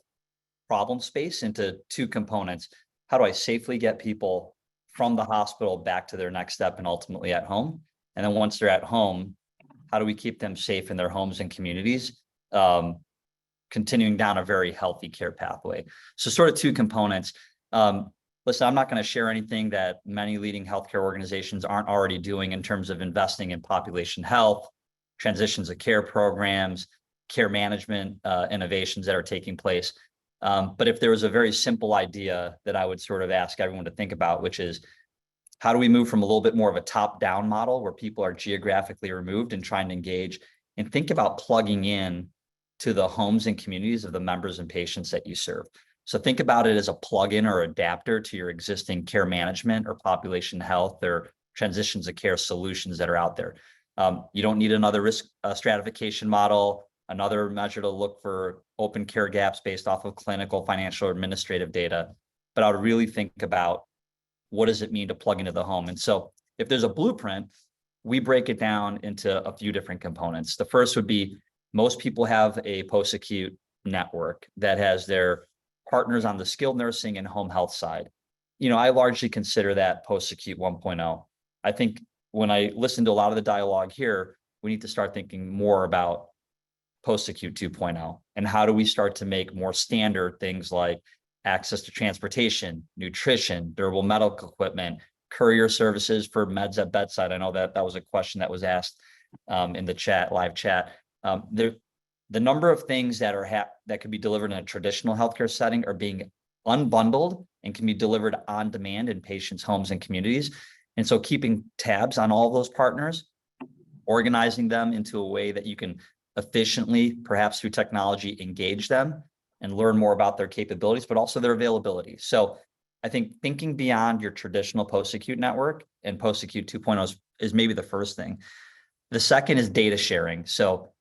problem space into two components. How do I safely get people from the hospital back to their next step and ultimately at home? And then once they're at home, how do we keep them safe in their homes and communities, continuing down a very healthy care pathway? So sort of two components. Listen, I'm not going to share anything that many leading healthcare organizations aren't already doing in terms of investing in population health, transitions of care programs, care management innovations that are taking place. But if there was a very simple idea that I would sort of ask everyone to think about, which is how do we move from a little bit more of a top-down model where people are geographically removed and trying to engage, and think about plugging in to the homes and communities of the members and patients that you serve. So think about it as a plug-in or adapter to your existing care management or population health or transitions of care solutions that are out there. You don't need another risk stratification model, another measure to look for open care gaps based off of clinical, financial, or administrative data. But I would really think about what does it mean to plug into the home. And so if there's a blueprint, we break it down into a few different components. The first would be most people have a post-acute network that has their partners on the skilled nursing and home health side. I largely consider that post-acute 1.0. I think when I listen to a lot of the dialogue here, we need to start thinking more about post-acute 2.0 and how do we start to make more standard things like access to transportation, nutrition, durable medical equipment, courier services for meds at bedside. I know that was a question that was asked in the chat, live chat. The number of things that that could be delivered in a traditional healthcare setting are being unbundled and can be delivered on demand in patients' homes and communities. And so keeping tabs on all those partners, organizing them into a way that you can efficiently, perhaps through technology, engage them and learn more about their capabilities, but also their availability. So I think thinking beyond your traditional post-acute network and post-acute 2.0 is maybe the first thing. The second is data sharing. So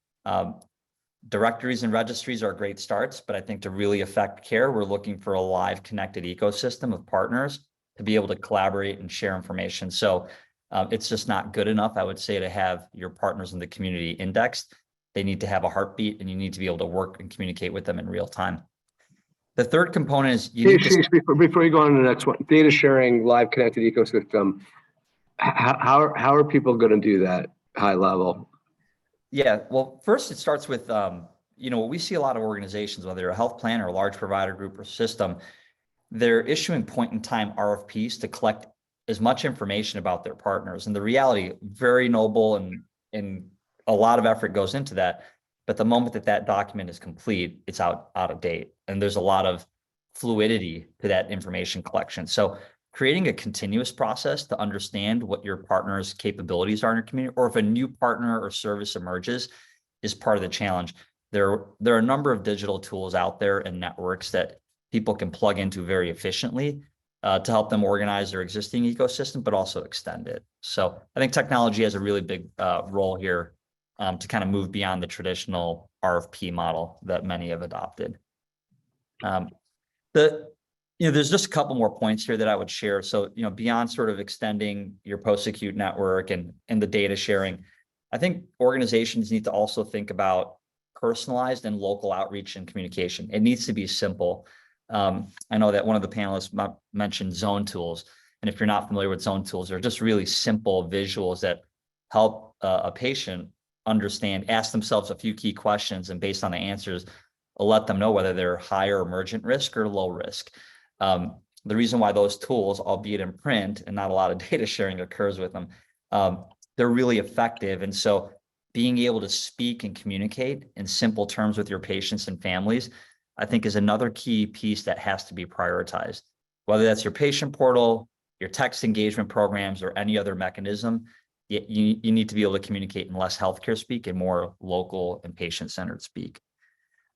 directories and registries are great starts, but I think to really affect care, we're looking for a live connected ecosystem of partners to be able to collaborate and share information. So it's just not good enough, I would say, to have your partners in the community indexed. They need to have a heartbeat and you need to be able to work and communicate with them in real time. The third component is before you go on to the next one, data sharing, live connected ecosystem. How are people going to do that high level? Yeah, well, first it starts with, we see a lot of organizations, whether you're a health plan or a large provider group or system, they're issuing point in time RFPs to collect as much information about their partners. And the reality, very noble and a lot of effort goes into that. But the moment that document is complete, it's out of date. And there's a lot of fluidity to that information collection. So creating a continuous process to understand what your partner's capabilities are in your community, or if a new partner or service emerges, is part of the challenge. There are a number of digital tools out there and networks that people can plug into very efficiently. to help them organize their existing ecosystem, but also extend it. So I think technology has a really big role here to kind of move beyond the traditional RFP model that many have adopted. There's just a couple more points here that I would share. So, beyond sort of extending your post-acute network and the data sharing, I think organizations need to also think about personalized and local outreach and communication. It needs to be simple. I know that one of the panelists mentioned zone tools. And if you're not familiar with zone tools, they're just really simple visuals that help a patient understand, ask themselves a few key questions, and based on the answers, let them know whether they're higher emergent risk or low risk. The reason why those tools, albeit in print and not a lot of data sharing occurs with them, they're really effective. And so being able to speak and communicate in simple terms with your patients and families, I think, is another key piece that has to be prioritized. Whether that's your patient portal, your text engagement programs, or any other mechanism, you need to be able to communicate in less healthcare speak and more local and patient-centered speak.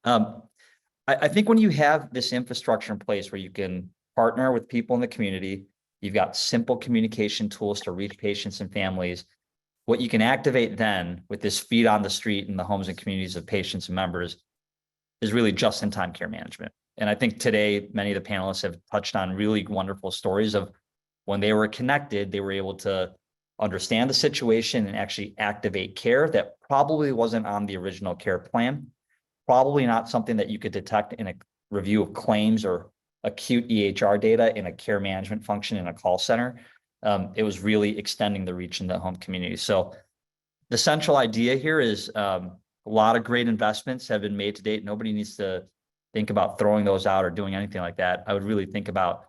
I think when you have this infrastructure in place where you can partner with people in the community, you've got simple communication tools to reach patients and families. What you can activate then with this feet on the street in the homes and communities of patients and members is really just-in-time care management. And I think today, many of the panelists have touched on really wonderful stories of when they were connected, they were able to understand the situation and actually activate care that probably wasn't on the original care plan, probably not something that you could detect in a review of claims or acute EHR data in a care management function in a call center. It was really extending the reach in the home community. So the central idea here is a lot of great investments have been made to date. Nobody needs to think about throwing those out or doing anything like that. I would really think about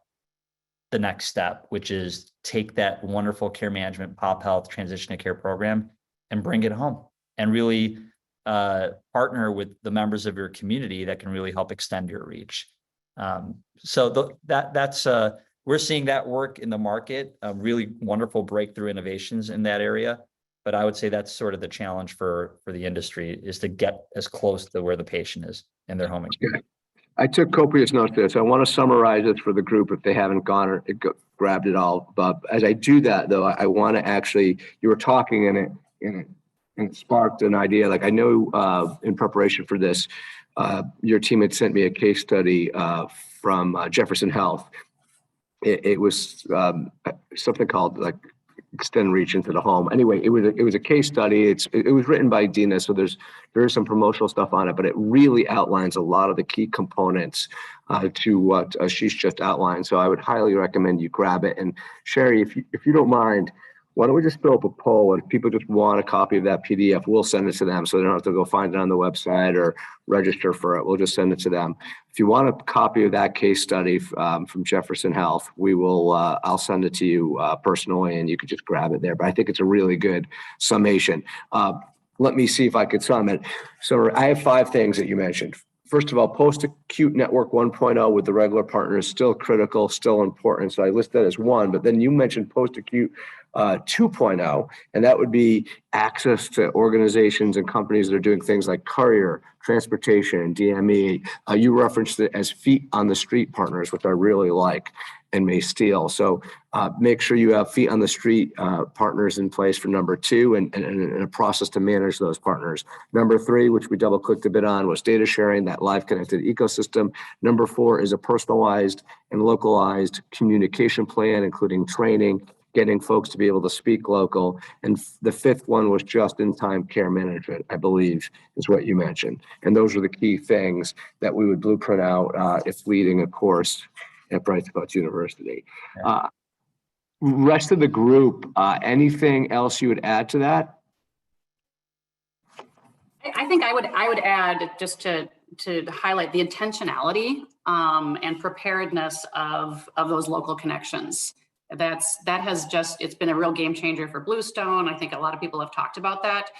the next step, which is take that wonderful care management, pop health, transition to care program and bring it home and really partner with the members of your community that can really help extend your reach. We're seeing that work in the market, really wonderful breakthrough innovations in that area. But I would say that's sort of the challenge for the industry, is to get as close to where the patient is in their home experience. I took copious notes there, so I want to summarize it for the group if they haven't gone or grabbed it all. But as I do that, though, I want to actually, you were talking and it sparked an idea. Like, I know in preparation for this, your team had sent me a case study from Jefferson Health. It was something called like extend reach into the home. Anyway, it was a case study. It was written by Dina, so there is some promotional stuff on it, but it really outlines a lot of the key components to what Ashish just outlined. So I would highly recommend you grab it. And Sherry, if you don't mind, why don't we just throw up a poll, and if people just want a copy of that PDF, we'll send it to them so they don't have to go find it on the website or register for it. We'll just send it to them. If you want a copy of that case study from Jefferson Health, I'll send it to you personally, and you can just grab it there. But I think it's a really good summation. Let me see if I could sum it. So I have 5 things that you mentioned. First of all, post-acute network 1.0 with the regular partners, still critical, still important. So I list that as 1, but then you mentioned post-acute 2.0, and that would be access to organizations and companies that are doing things like courier, transportation, DME. You referenced it as feet on the street partners, which I really like and may steal. So make sure you have feet on the street partners in place for number 2 and a process to manage those partners. Number 3, which we double clicked a bit on, was data sharing, that live connected ecosystem. Number 4 is a personalized and localized communication plan, including training, getting folks to be able to speak local. And the 5th one was just-in-time care management, I believe, is what you mentioned. And those are the key things that we would blueprint out if leading a course at Bright Spots University. Yeah. Rest of the group, anything else you would add to that? I think I would add, just to highlight the intentionality and preparedness of those local connections. It's been a real game changer for Bluestone. I think a lot of people have talked about that.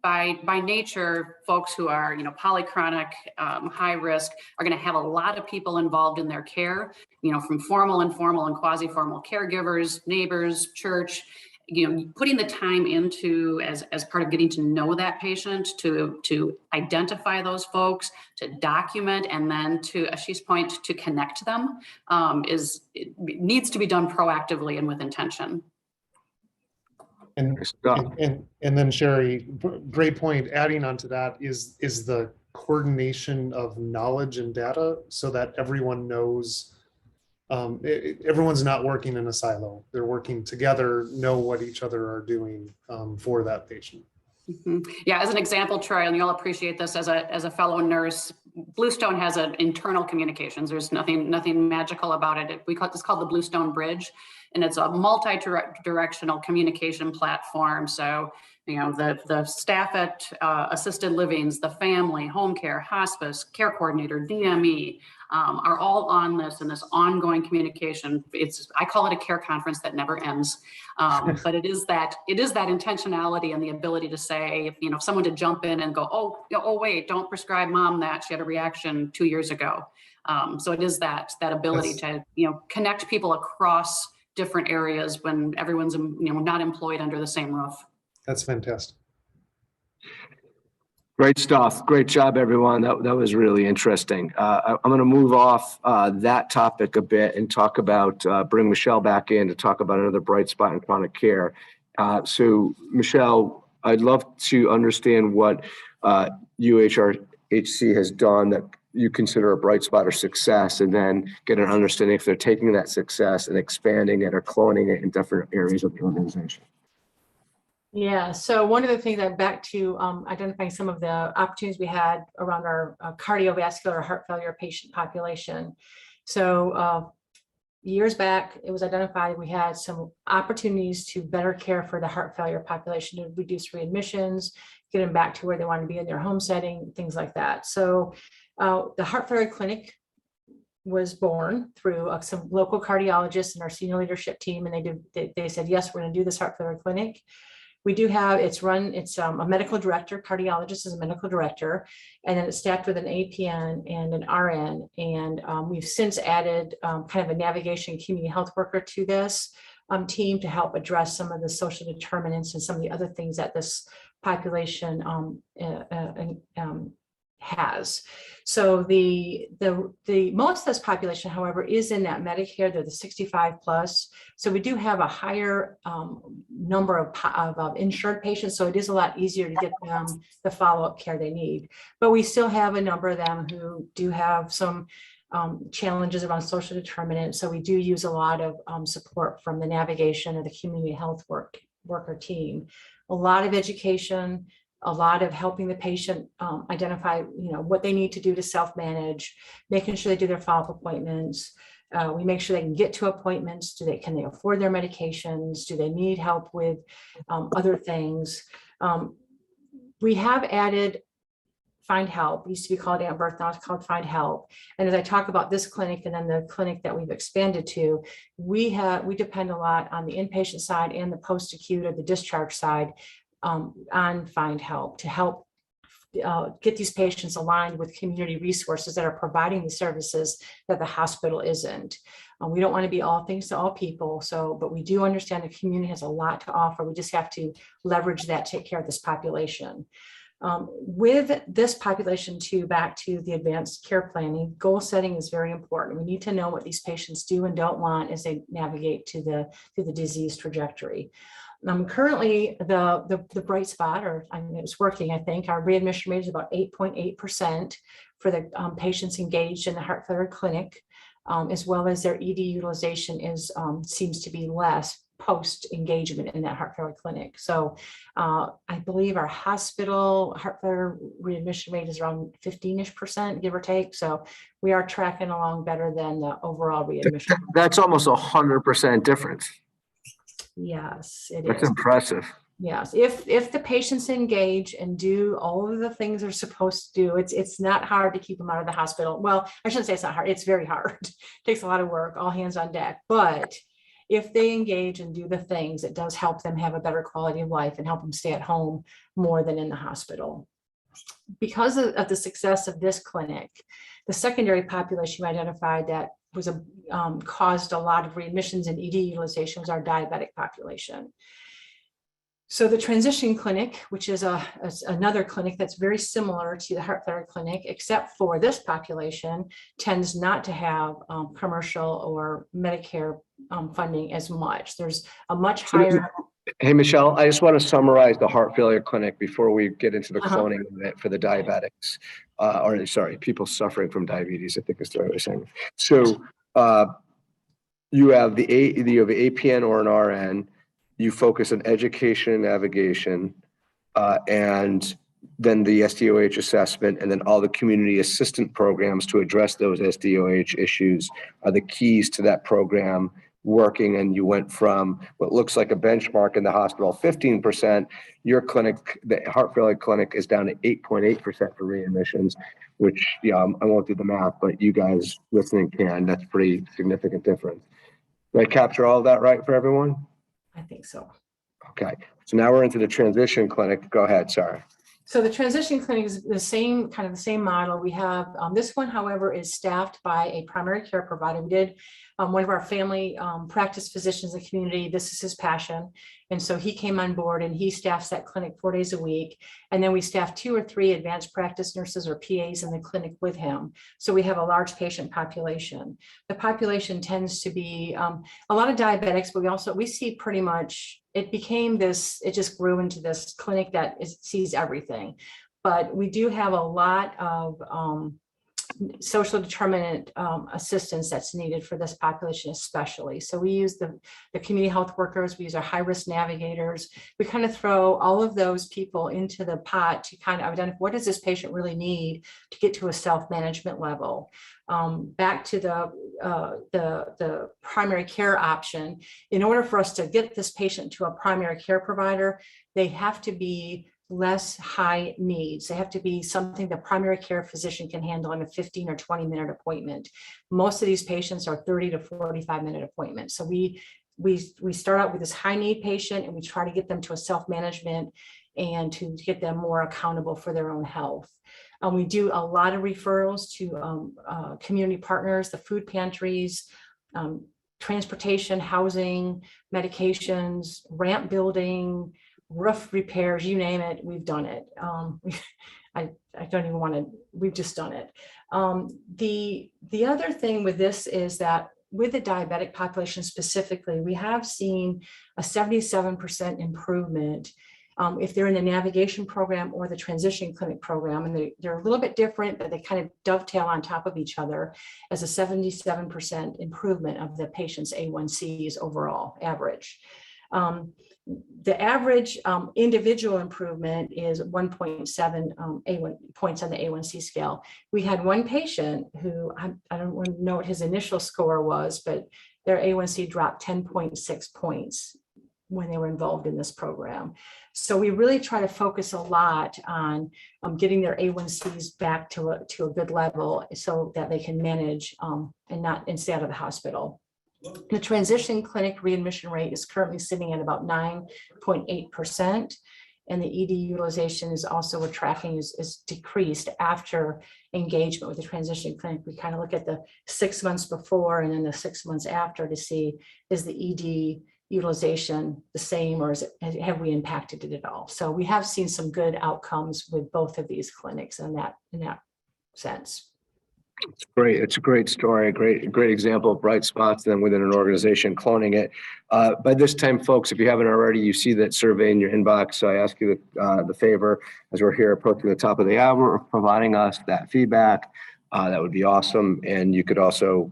By nature, folks who are, polychronic, high risk are going to have a lot of people involved in their care, from formal, informal, and quasi-formal caregivers, neighbors, church. putting the time into as part of getting to know that patient, to identify those folks, to document, and then to Ashish's point, to connect them it needs to be done proactively and with intention. And then Sherry, great point. Adding on to that is the coordination of knowledge and data so that everyone knows. Everyone's not working in a silo. They're working together, know what each other are doing for that patient. Mm-hmm. Yeah, as an example, Troy, and you'll appreciate this as a fellow nurse, Bluestone has an internal communications. There's nothing magical about it. It's called the Bluestone Bridge, and it's a multi-directional communication platform. So, the staff at assisted livings, the family, home care, hospice, care coordinator, DME, are all on this and this ongoing communication. I call it a care conference that never ends. But it is that intentionality and the ability to say, someone to jump in and go, oh wait, don't prescribe mom that, she had a reaction 2 years ago. So it is that ability to connect people across different areas when everyone's not employed under the same roof. That's fantastic. Great stuff. Great job, everyone. That was really interesting. I'm going to move off that topic a bit and talk about, bring Michelle back in to talk about another bright spot in chronic care. So Michelle, I'd love to understand what UHRHC has done that you consider a bright spot or success, and then get an understanding if they're taking that success and expanding it or cloning it in different areas of the organization. Yeah, so one of the things back to identifying some of the opportunities we had around our cardiovascular heart failure patient population. So years back, it was identified we had some opportunities to better care for the heart failure population, to reduce readmissions, get them back to where they want to be in their home setting, things like that. So the heart failure clinic was born through some local cardiologists and our senior leadership team, and they said, yes, we're going to do this heart failure clinic. We do have, it's a medical director, cardiologist is a medical director, and then it's staffed with an APN and an RN. And we've since added kind of a navigation community health worker to this team to help address some of the social determinants and some of the other things that this population has. So the most of this population, however, is in that Medicare. They're the 65 plus. So we do have a higher number of insured patients. So it is a lot easier to get them the follow-up care they need. But we still have a number of them who do have some challenges around social determinants. So we do use a lot of support from the navigation or the community health worker team. A lot of education, a lot of helping the patient identify, what they need to do to self-manage, making sure they do their follow-up appointments. We make sure they can get to appointments. Can they afford their medications? Do they need help with other things? We have added Find Help. It used to be called Aunt Birth, now it's called Find Help. And as I talk about this clinic and then the clinic that we've expanded to, we depend a lot on the inpatient side and the post-acute or the discharge side on Find Help to help get these patients aligned with community resources that are providing the services that the hospital isn't. We don't want to be all things to all people, but we do understand the community has a lot to offer. We just have to leverage that, take care of this population. With this population too, back to the advanced care planning, goal setting is very important. We need to know what these patients do and don't want as they navigate through the disease trajectory. Currently, the bright spot, it's working, I think, our readmission rate is about 8.8% for the patients engaged in the heart failure clinic, as well as their ED utilization seems to be less post-engagement in that heart failure clinic. So I believe our hospital heart failure readmission rate is around 15-ish%, give or take. So we are tracking along better than the overall readmission. That's almost 100% difference. Yes, it is. That's impressive. Yes, if the patients engage and do all of the things they're supposed to do, it's not hard to keep them out of the hospital. Well, I shouldn't say it's not hard. It's very hard. It takes a lot of work, all hands on deck. But if they engage and do the things, it does help them have a better quality of life and help them stay at home more than in the hospital. Because of the success of this clinic, the secondary population we identified that was caused a lot of readmissions and ED utilization was our diabetic population. So the transition clinic, which is another clinic that's very similar to the heart failure clinic, except for this population tends not to have commercial or Medicare funding as much. There's a much higher. Hey, Michelle, I just want to summarize the heart failure clinic before we get into the Uh-huh. cloning for the diabetics, or sorry, people suffering from diabetes, I think is the right way of saying it. So you have the APN or an RN, you focus on education and navigation, and then the SDOH assessment, and then all the community assistant programs to address those SDOH issues are the keys to that program working. And you went from what looks like a benchmark in the hospital, 15%. Your clinic, the heart failure clinic, is down to 8.8% for readmissions, which, yeah, I won't do the math, but you guys listening can. That's pretty significant difference. Did I capture all of that right for everyone? I think so. Okay, so now we're into the transition clinic. Go ahead, sorry. So the transition clinic is the same, kind of the same model. We have this one, however, is staffed by a primary care provider. We did one of our family practice physicians in the community. This is his passion. And so he came on board and he staffs that clinic 4 days a week. And then we staff 2 or 3 advanced practice nurses or PAs in the clinic with him. So we have a large patient population. The population tends to be a lot of diabetics, but we see pretty much, it became this, it just grew into this clinic that sees everything. But we do have a lot of social determinant assistance that's needed for this population especially. So we use the community health workers, we use our high-risk navigators. We kind of throw all of those people into the pot to kind of identify what does this patient really need to get to a self-management level. Back to the primary care option, in order for us to get this patient to a primary care provider, they have to be less high needs. They have to be something the primary care physician can handle in a 15 or 20-minute appointment. Most of these patients are 30 to 45-minute appointments. So we start out with this high need patient and we try to get them to a self-management and to get them more accountable for their own health. We do a lot of referrals to community partners, the food pantries, transportation, housing, medications, ramp building, roof repairs, you name it, we've done it. I don't even want to, we've just done it. The other thing with this is that with the diabetic population specifically, we have seen a 77% improvement if they're in the navigation program or the transition clinic program, and they're a little bit different, but they kind of dovetail on top of each other as a 77% improvement of the patient's A1Cs overall average. The average individual improvement is 1.7 points on the A1C scale. We had one patient who, I don't know what his initial score was, but their A1C dropped 10.6 points when they were involved in this program. So we really try to focus a lot on getting their A1Cs back to a good level so that they can manage and stay out of the hospital. The transition clinic readmission rate is currently sitting at about 9.8%. And the ED utilization is also, we're tracking is decreased after engagement with the transition clinic. We kind of look at the 6 months before and then the 6 months after to see, is the ED utilization the same, or have we impacted it at all? So we have seen some good outcomes with both of these clinics in that sense. It's great. It's a great story, great example of bright spots then within an organization cloning it. By this time, folks, if you haven't already, you see that survey in your inbox. So I ask you the favor, as we're here approaching the top of the hour, of providing us that feedback. That would be awesome. And you could also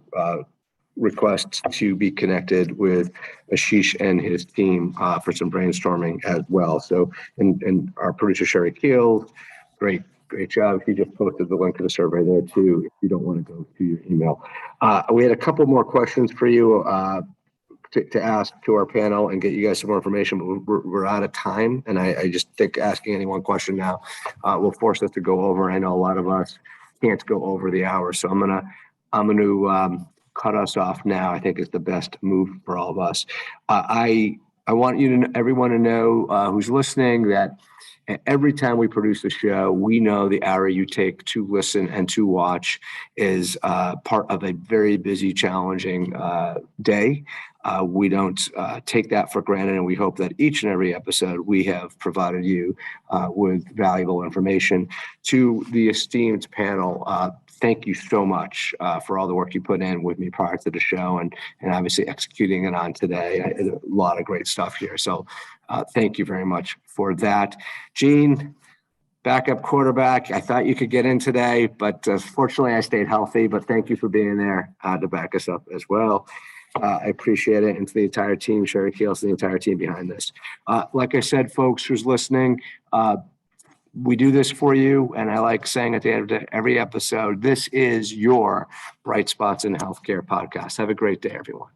request to be connected with Ashish and his team for some brainstorming as well. So, and our producer, Sherry Keel, great job. He just posted the link to the survey there too, if you don't want to go to your email. We had a couple more questions for you to ask to our panel and get you guys some more information, but we're out of time. And I just think asking any one question now will force us to go over. I know a lot of us can't go over the hour. So I'm gonna cut us off now. I think is the best move for all of us. I I want everyone to know who's listening that every time we produce a show, we know the hour you take to listen and to watch is part of a very busy, challenging day. We don't take that for granted, and we hope that each and every episode we have provided you with valuable information. To the esteemed panel, thank you so much for all the work you put in with me prior to the show and obviously executing it on today. A lot of great stuff here. So thank you very much for that. Gene, backup quarterback. I thought you could get in today, but fortunately I stayed healthy, but thank you for being there to back us up as well. I appreciate it. And to the entire team, Sherry Keels, the entire team behind this. Like I said, folks who's listening, we do this for you. And I like saying at the end of every episode, this is your Bright Spots in Healthcare podcast. Have a great day, everyone.